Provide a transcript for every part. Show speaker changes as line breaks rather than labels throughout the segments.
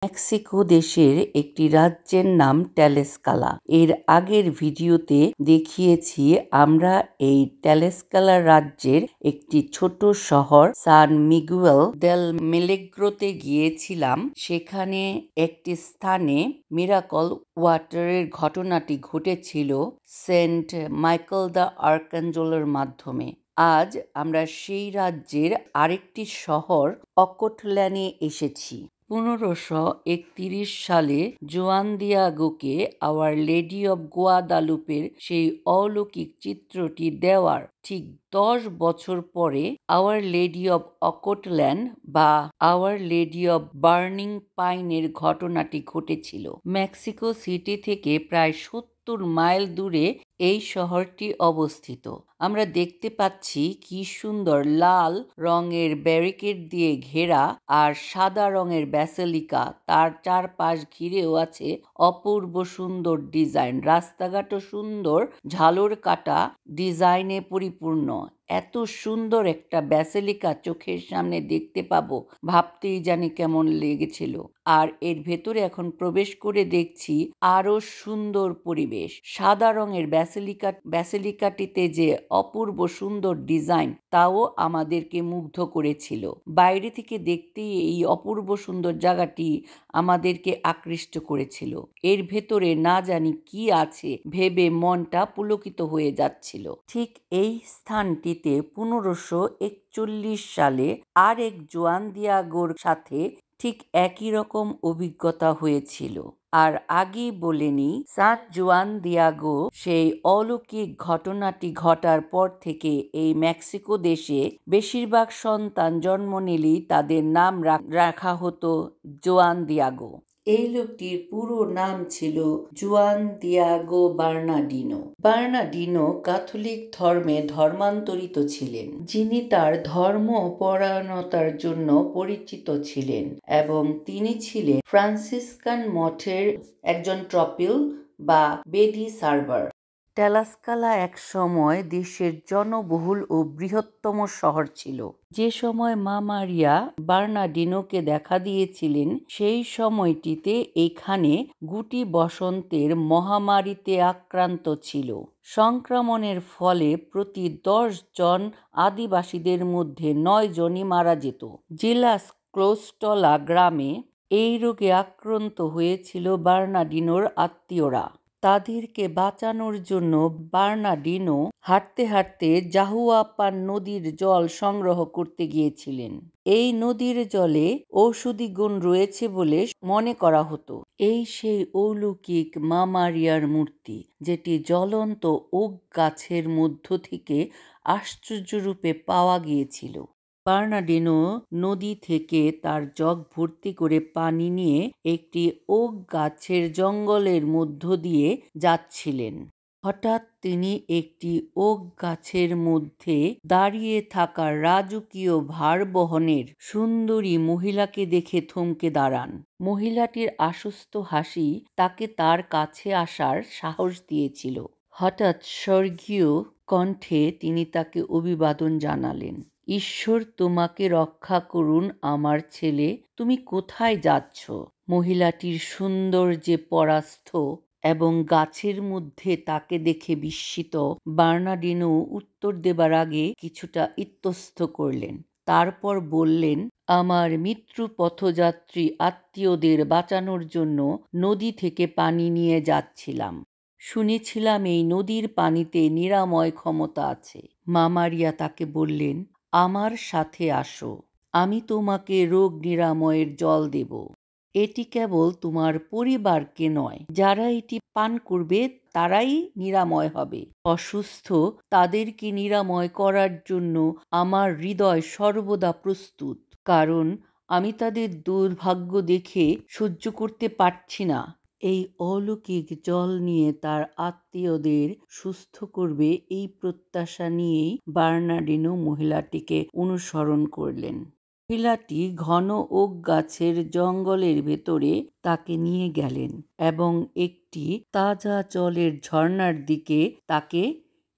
Mexico দেশের একটি রাজ্যের নাম টেলেস্কালা। এর আগের ভিডিওতে দেখিয়েছি আমরা এই টেলেস্কালা রাজ্যের একটি ছোট শহর সান মিগুয়েল দেল মেলেগ্রোতে গিয়েছিলাম। সেখানে একটি স্থানে মিরাকল ওয়াটারের ঘটনাটি ঘটেছিল সেন্ট মাইকেল দ্য আর্কাঞ্জেলের মাধ্যমে। আজ আমরা সেই রাজ্যের আরেকটি শহর অকটল্যানে এসেছি। 1531 সালে জুয়ান দিয়েগোকে আওয়ার লেডি অব গুয়াদালুপের সেই অলৌকিক চিত্রটি দেওয়ার ঠিক 10 বছর পরে আওয়ার লেডি অব অকটল্যান্ড বা আওয়ার লেডি অব বার্নিং পাইনের ঘটনাটি ঘটেছিল। মেক্সিকো সিটি থেকে প্রায় 70 মাইল দূরে এই শহরটি অবস্থিত। আমরা দেখতে পাচ্ছি কি সুন্দর লাল রঙের ব্যারিকেড দিয়ে ঘেরা আর সাদা রঙের ব্যাসিলিকা, তার চারপাশ ঘিরেও আছে অপূর্ব সুন্দর ডিজাইন। রাস্তাঘাটও সুন্দর ঝালর কাটা ডিজাইনে পরিপূর্ণ। এত সুন্দর একটা ব্যাসিলিকা চোখের সামনে দেখতে পাবো ভাবতেই জানি কেমন লেগেছিল। আর এর ভেতরে এখন প্রবেশ করে দেখছি আরো সুন্দর পরিবেশ। সাদা রঙের ব্যাসিলিকাটিতে যে অপূর্ব সুন্দর ডিজাইন তাও আমাদেরকে মুগ্ধ করেছিল। বাইরে থেকে দেখতেই এই অপূর্ব সুন্দর জায়গাটি আমাদেরকে আকৃষ্ট করেছিল। এর ভেতরে না জানি কি আছে ভেবে মনটা পুলকিত হয়ে যাচ্ছিল। ঠিক এই স্থানটিতে 1541 সালে আরেক জুয়ান দিয়েগোর সাথে ঠিক একই রকম অভিজ্ঞতা হয়েছিল। আর আগেই বলেনি, সান্ট জুয়ান দিয়েগো সেই অলৌকিক ঘটনাটি ঘটার পর থেকে এই মেক্সিকো দেশে বেশিরভাগ সন্তান জন্ম নিলেই তাদের নাম রাখা হতো জুয়ান দিয়েগো। এই লোকটির পুরো নাম ছিল জুয়ান দিয়েগো বার্নাডিনো। বার্নাডিনো ক্যাথলিক ধর্মে ধর্মান্তরিত ছিলেন, যিনি তার ধর্মপরায়ণতার জন্য পরিচিত ছিলেন, এবং তিনি ছিলেন ফ্রান্সিসকান মঠের একজন ট্রপিল বা বেদি সার্ভার। টেলাস্কালা এক সময় দেশের জনবহুল ও বৃহত্তম শহর ছিল। যে সময় মা মারিয়া বার্নাডিনোকে দেখা দিয়েছিলেন সেই সময়টিতে এখানে গুটি বসন্তের মহামারীতে আক্রান্ত ছিল। সংক্রমণের ফলে প্রতি 10 জন আদিবাসীদের মধ্যে 9 জনই মারা যেত। জেলা ক্লোস্টলা গ্রামে এই রোগে আক্রান্ত হয়েছিল বার্নাডিনোর আত্মীয়রা। তাদেরকে বাঁচানোর জন্য বার্নাডিনো হাঁটতে হাঁটতে জাহুয়াপান নদীর জল সংগ্রহ করতে গিয়েছিলেন। এই নদীর জলে ঔষধি গুণ রয়েছে বলে মনে করা হতো। এই সেই অলৌকিক মা মারিয়ার মূর্তি, যেটি জ্বলন্ত ওক গাছের মধ্য থেকে আশ্চর্যরূপে পাওয়া গিয়েছিল। বার্নাডিনো নদী থেকে তার জগ ভর্তি করে পানি নিয়ে একটি ওক গাছের জঙ্গলের মধ্য দিয়ে যাচ্ছিলেন। হঠাৎ তিনি একটি ওক গাছের মধ্যে দাঁড়িয়ে থাকা রাজকীয় ভার বহনের সুন্দরী মহিলাকে দেখে থমকে দাঁড়ান। মহিলাটির আশ্বস্ত হাসি তাকে তার কাছে আসার সাহস দিয়েছিল। হঠাৎ স্বর্গীয় কণ্ঠে তিনি তাকে অভিবাদন জানালেন। ঈশ্বর তোমাকে রক্ষা করুন আমার ছেলে, তুমি কোথায় যাচ্ছ? মহিলাটির সৌন্দর্যে পরাস্ত এবং গাছের মধ্যে তাকে দেখে বিস্মিত বার্নাডিনো উত্তর দেবার আগে কিছুটা ইতস্তত করলেন। তারপর বললেন, আমার মৃত্যু পথযাত্রী আত্মীয়দের বাঁচানোর জন্য নদী থেকে পানি নিয়ে যাচ্ছিলাম। শুনেছিলাম এই নদীর পানিতে নিরাময় ক্ষমতা আছে। মা মারিয়া তাকে বললেন, আমার সাথে আসো, আমি তোমাকে রোগ নিরাময়ের জল দেব। এটি কেবল তোমার পরিবারকে নয়, যারা এটি পান করবে তারাই নিরাময় হবে। অসুস্থ তাদেরকে নিরাময় করার জন্য আমার হৃদয় সর্বদা প্রস্তুত, কারণ আমি তাদের দুর্ভাগ্য দেখে সহ্য করতে পারছি না। এই অলৌকিক জল নিয়ে তার আত্মীয়দের সুস্থ করবে এই প্রত্যাশা নিয়েই বার্নাডিনো মহিলাটিকে অনুসরণ করলেন। মহিলাটি ঘন ওক গাছের জঙ্গলের ভেতরে তাকে নিয়ে গেলেন এবং একটি তাজা জলের ঝর্ণার দিকে তাকে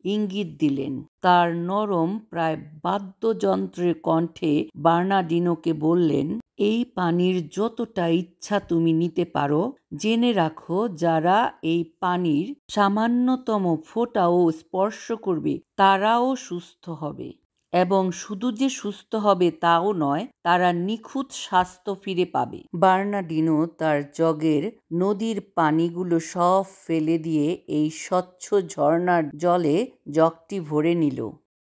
ইঙ্গিত দিলেন। তার নরম প্রায় বাদ্যযন্ত্রের কণ্ঠে বার্নাডিনোকে বললেন, এই পানির যতটা ইচ্ছা তুমি নিতে পারো। জেনে রাখো, যারা এই পানির সামান্যতম ফোঁটাও স্পর্শ করবে তারাও সুস্থ হবে। এবং শুধু যে সুস্থ হবে তাও নয়, তারা নিখুঁত স্বাস্থ্য ফিরে পাবে। বার্নার্ডিনো তার জগের নদীর পানিগুলো সব ফেলে দিয়ে এই স্বচ্ছ ঝর্ণার জলে জগটি ভরে নিল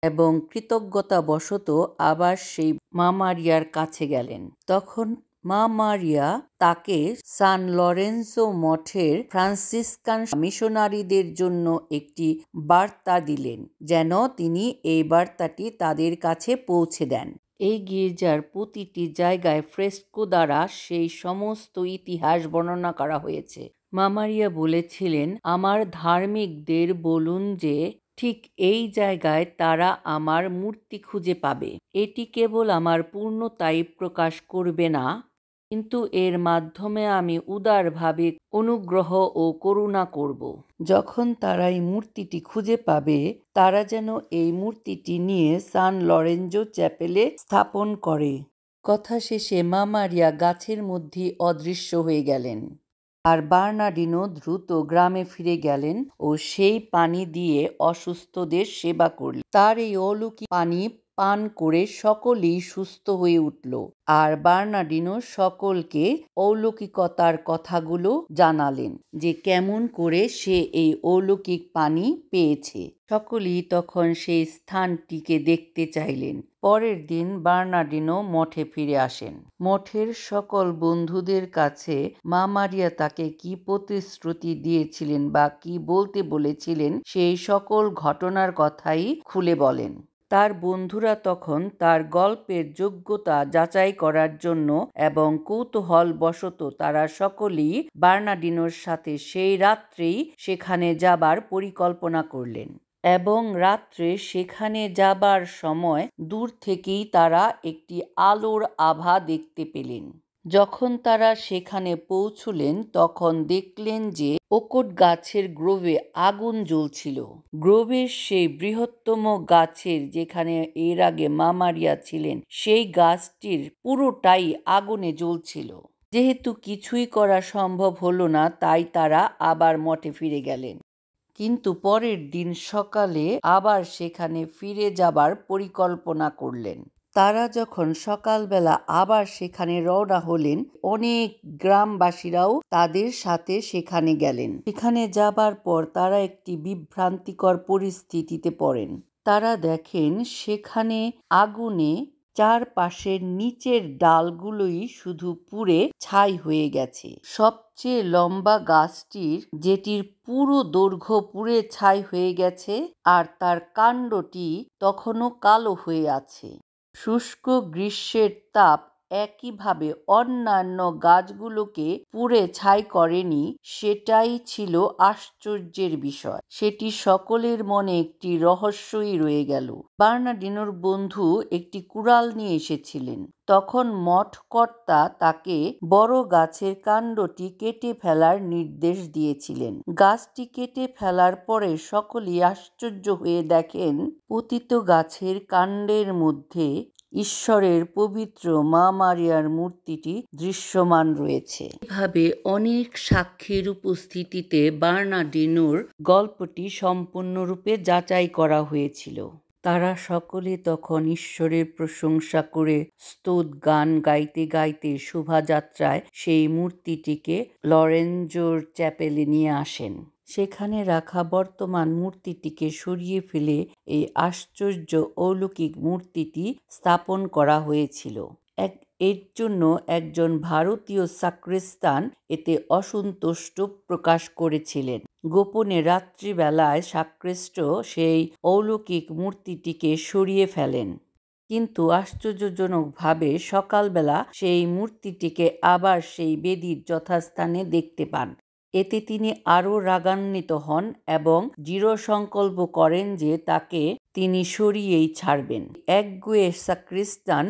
এবং কৃতজ্ঞতাবশত আবার সেই মা মারিয়ার কাছে গেলেন। তখন মা মারিয়া তাকে সান লরেন্সো মঠের ফ্রান্সিসকান মিশনারিদের জন্য একটি বার্তা দিলেন, যেন তিনি এই বার্তাটি তাদের কাছে পৌঁছে দেন। এই গির্জার প্রতিটি জায়গায় ফ্রেস্কো দ্বারা সেই সমস্ত ইতিহাস বর্ণনা করা হয়েছে। মা মারিয়া বলেছিলেন, আমার ধার্মিকদের বলুন যে ঠিক এই জায়গায় তারা আমার মূর্তি খুঁজে পাবে। এটি কেবল আমার পূর্ণতাই প্রকাশ করবে না, কিন্তু এর মাধ্যমে আমি উদারভাবে অনুগ্রহ ও করুণা করব। যখন তারা এই মূর্তিটি খুঁজে পাবে, তারা যেন এই মূর্তিটি নিয়ে সান লরেঞ্জো চ্যাপেলে স্থাপন করে। কথা শেষে মা মারিয়া গাছের মধ্যে অদৃশ্য হয়ে গেলেন, আর বার্নার্ডিনো দ্রুত গ্রামে ফিরে গেলেন ও সেই পানি দিয়ে অসুস্থদের সেবা করলেন। তার এই অলৌকিক পানি পান করে সকলেই সুস্থ হয়ে উঠল, আর বার্নার্ডিনো সকলকে অলৌকিকতার কথাগুলো জানালেন যে কেমন করে সে এই অলৌকিক পানি পেয়েছে। সকলেই তখন সেই স্থানটিকে দেখতে চাইলেন। পরের দিন বার্নার্ডিনো মঠে ফিরে আসেন। মঠের সকল বন্ধুদের কাছে মা মারিয়া তাকে কি প্রতিশ্রুতি দিয়েছিলেন বা কি বলতে বলেছিলেন সেই সকল ঘটনার কথাই খুলে বলেন। তার বন্ধুরা তখন তার গল্পের যোগ্যতা যাচাই করার জন্য এবং কৌতূহলবশত তারা সকলেই বার্নার্ডিনোর সাথে সেই রাত্রেই সেখানে যাবার পরিকল্পনা করলেন। এবং রাত্রে সেখানে যাবার সময় দূর থেকেই তারা একটি আলোর আভা দেখতে পেলেন। যখন তারা সেখানে পৌঁছলেন তখন দেখলেন যে ওকট গাছের গ্রোভে আগুন জ্বলছিল। গ্রোভের সেই বৃহত্তম গাছের যেখানে এর আগে মা মারিয়া ছিলেন, সেই গাছটির পুরোটাই আগুনে জ্বলছিল। যেহেতু কিছুই করা সম্ভব হলো না, তাই তারা আবার মঠে ফিরে গেলেন। কিন্তু পরের দিন সকালে আবার সেখানে ফিরে যাবার পরিকল্পনা করলেন। তারা যখন সকালবেলা আবার সেখানে রওনা হলেন, অনেক গ্রামবাসীরাও তাদের সাথে সেখানে গেলেন। সেখানে যাবার পর তারা একটি বিভ্রান্তিকর পরিস্থিতিতে পড়েন। তারা দেখেন সেখানে আগুনে চারপাশের নিচের ডালগুলোই শুধু পুড়ে ছাই হয়ে গেছে। সবচেয়ে লম্বা গাছটির, যেটির পুরো দৈর্ঘ্য পুড়ে ছাই হয়ে গেছে, আর তার কাণ্ডটি তখনও কালো হয়ে আছে। শুষ্ক গ্রীষ্মের তাপ একইভাবে অন্যান্য গাছগুলোকে পুড়ে ছাই করেনি, সেটাই ছিল আশ্চর্যের বিষয়। সেটি সকলের মনে একটি রহস্যই রয়ে গেল। বার্নার্ডিনোর বন্ধু একটি কুড়াল নিয়ে এসেছিলেন। তখন মঠকর্তা তাকে বড় গাছের কাণ্ডটি কেটে ফেলার নির্দেশ দিয়েছিলেন। গাছটি কেটে ফেলার পরে সকলেই আশ্চর্য হয়ে দেখেন পতিত গাছের কাণ্ডের মধ্যে ঈশ্বরের পবিত্র মা মারিয়ার মূর্তিটি দৃশ্যমান রয়েছে। এভাবে অনেক সাক্ষীর উপস্থিতিতে বার্নার্ডিনোর গল্পটি সম্পূর্ণরূপে যাচাই করা হয়েছিল। তারা সকলে তখন ঈশ্বরের প্রশংসা করে স্তোত্র গান গাইতে গাইতে শোভাযাত্রায় সেই মূর্তিটিকে লরেঞ্জোর চ্যাপেলে নিয়ে আসেন। সেখানে রাখা বর্তমান মূর্তিটিকে সরিয়ে ফেলে এই আশ্চর্য অলৌকিক মূর্তিটি স্থাপন করা হয়েছিল। এর জন্য একজন ভারতীয় সাক্রেস্তান এতে অসন্তুষ্ট প্রকাশ করেছিলেন। গোপনে রাত্রিবেলায় সাক্রেস্ট সেই অলৌকিক মূর্তিটিকে সরিয়ে ফেলেন, কিন্তু আশ্চর্যজনকভাবে সকালবেলা সেই মূর্তিটিকে আবার সেই বেদির যথাস্থানে দেখতে পান। এতে তিনি আরও রাগান্বিত হন এবং দৃঢ় সংকল্প করেন যে তাকে তিনি সরিয়েই ছাড়বেন। একগুঁয়ে সাক্রেস্তান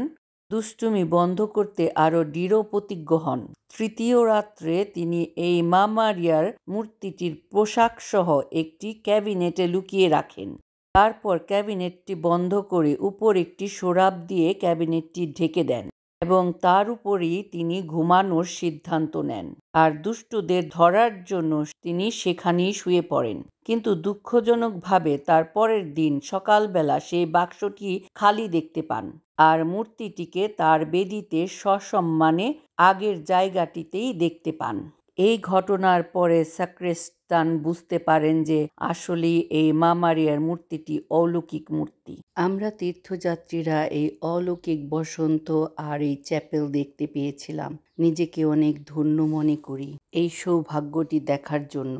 দুষ্টুমি বন্ধ করতে আরও দৃঢ় প্রতিজ্ঞ হন। তৃতীয় রাত্রে তিনি এই মা মারিয়ার মূর্তিটির পোশাকসহ একটি ক্যাবিনেটে লুকিয়ে রাখেন। তারপর ক্যাবিনেটটি বন্ধ করে উপর একটি সরাব দিয়ে ক্যাবিনেটটি ঢেকে দেন। এবং তার উপরই তিনি ঘুমানোর সিদ্ধান্ত নেন। আর দুষ্টুদের ধরার জন্য তিনি সেখানেই শুয়ে পড়েন। কিন্তু দুঃখজনকভাবে তার পরের দিন সকালবেলা সেই বাক্সটি খালি দেখতে পান আর মূর্তিটিকে তার বেদিতে সসম্মানে আগের জায়গাটিতেই দেখতে পান। এই ঘটনার পরে সাক্রেস্টান বুঝতে পারেন যে আসলেই এই মা মারিয়ার মূর্তিটি অলৌকিক মূর্তি। আমরা তীর্থযাত্রীরা এই অলৌকিক বসন্ত আর এই চ্যাপেল দেখতে পেয়েছিলাম। নিজেকে অনেক ধন্য মনে করি এই সৌভাগ্যটি দেখার জন্য।